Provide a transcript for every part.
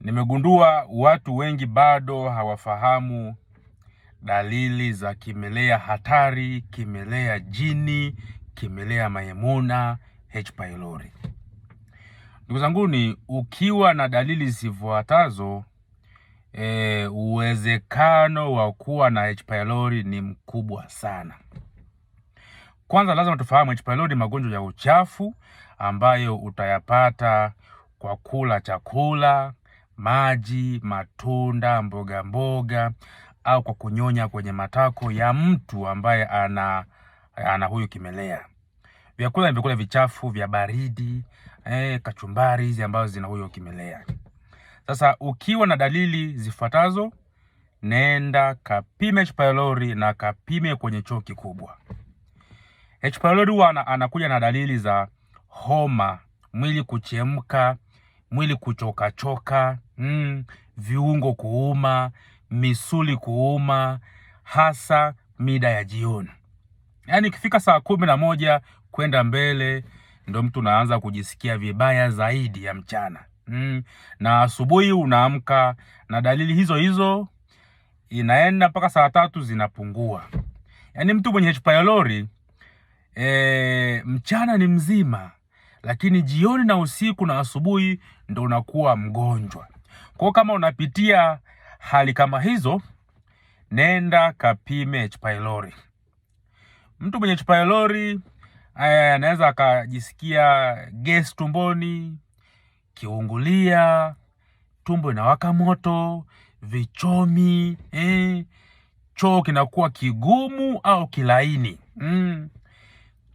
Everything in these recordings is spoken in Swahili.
Nimegundua watu wengi bado hawafahamu dalili za kimelea hatari, kimelea jini, kimelea Maimuna, H. pylori. Ndugu zanguni, ukiwa na dalili zifuatazo, uwezekano wa kuwa na H. pylori ni mkubwa sana. Kwanza lazima tufahamu H. pylori magonjwa ya uchafu ambayo utayapata kwa kula chakula, maji, matunda, mboga mboga au kwa kunyonya kwenye matako ya mtu ambaye ana huyu kimelea. Vyakula ni vyakula vichafu vya baridi, kachumbari hizi ambazo zina huyo kimelea. Sasa ukiwa na dalili zifuatazo, nenda kapime H. pylori na kapime kwenye choo kikubwa. H. pylori huwa anakuja na dalili za homa, mwili kuchemka, mwili kuchoka, viungo kuuma, misuli kuuma, hasa mida ya jioni. Yaani ikifika saa 11 kwenda mbele ndio mtu unaanza kujisikia vibaya zaidi ya mchana. Na asubuhi unaamka na dalili hizo hizo, inaenda mpaka saa 3 zinapungua. Yaani mtu mwenye H. pylori mchana ni mzima, lakini jioni na usiku na asubuhi ndo unakuwa mgonjwa. Kwa kama unapitia hali kama hizo, nenda kapime H. pylori. Mtu mwenye H. pylori anaweza akajisikia gesi tumboni, kiungulia, tumbo inawaka moto, vichomi, choo kinakuwa kigumu au kilaini.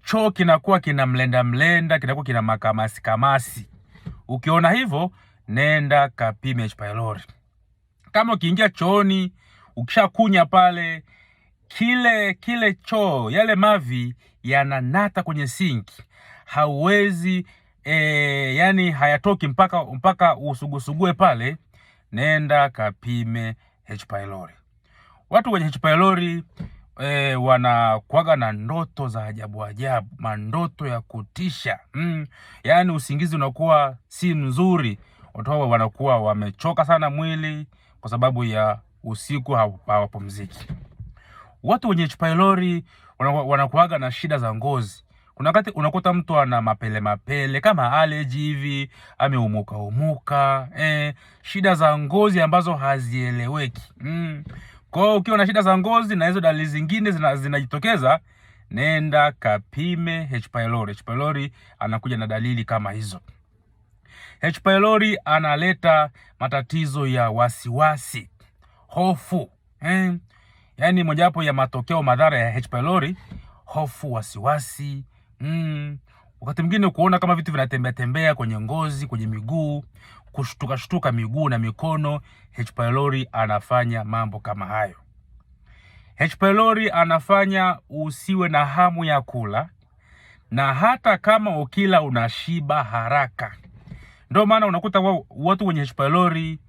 Choo kinakuwa kina mlenda, kinakuwa kina makamasi. Ukiona hivyo, nenda kapime H. pylori. Kama ukiingia chooni, ukishakunya pale, kile choo, yale mavi yananata kwenye sinki, hauwezi yani hayatoki mpaka usugusugue pale, nenda kapime H. pylori. Watu wenye H. pylori wanakuaga na ndoto za ajabu, mandoto ya kutisha. Yaani usingizi unakuwa si mzuri. Watu hao wanakuwa wamechoka sana mwili kwa sababu ya usiku hawapumziki. Watu wenye H. pylori wanakuaga na shida za ngozi. Kuna wakati unakuta mtu ana mapele kama allergy hivi, ameumuka, shida za ngozi ambazo hazieleweki. Kwa hiyo ukiwa na shida za ngozi na hizo dalili zingine zinajitokeza, nenda kapime H. pylori. H. pylori anakuja na dalili kama hizo. H. pylori analeta matatizo ya wasiwasi, hofu. Yaani mojawapo ya matokeo madhara ya H. pylori, hofu, wasiwasi. Wakati mwingine kuona kama vitu vinatembea kwenye ngozi, kwenye miguu, kushtuka miguu na mikono. H. pylori anafanya mambo kama hayo. H. pylori anafanya usiwe na hamu ya kula, na hata kama ukila unashiba haraka. Ndio maana unakuta watu wenye H. pylori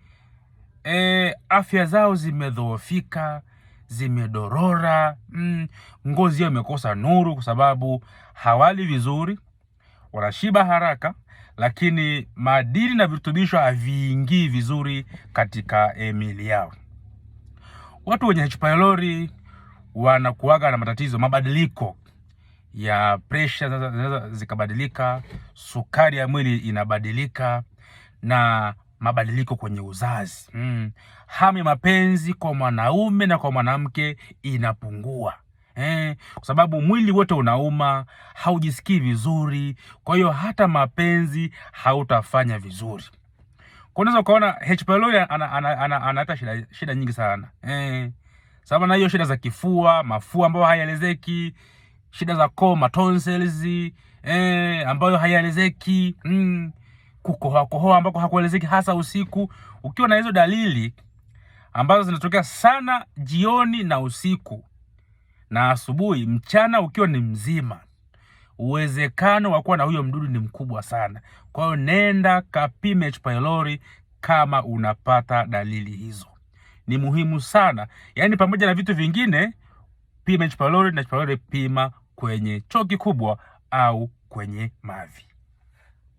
afya zao zimedhoofika, zimedorora, ngozi yao imekosa nuru kwa sababu hawali vizuri, wanashiba haraka, lakini madini na virutubisho haviingii vizuri katika miili yao. Watu wenye H. pylori wanakuaga na matatizo, mabadiliko ya pressure zinaweza zikabadilika, sukari ya mwili inabadilika, na mabadiliko kwenye uzazi. Hamu ya mapenzi kwa mwanaume na kwa mwanamke inapungua. Kwa sababu mwili wote unauma, haujisikii vizuri, kwa hiyo hata mapenzi hautafanya vizuri. Kwa unaweza ukaona H. pylori analeta shida nyingi sana. Sababu na hiyo shida za kifua, mafua ambayo hayaelezeki, shida za koo, tonsils, ambayo hayaelezeki, kukohoa ambako hakuelezeki hasa usiku. Ukiwa na hizo dalili ambazo zinatokea sana jioni na usiku na asubuhi, mchana ukiwa ni mzima, uwezekano wa kuwa na huyo mdudu ni mkubwa sana. Kwa hiyo nenda kapime H. pylori kama unapata dalili hizo. Ni muhimu sana. Yaani pamoja na vitu vingine, pima H. pylori, na H. pylori pima kwenye choo kikubwa au kwenye mavi.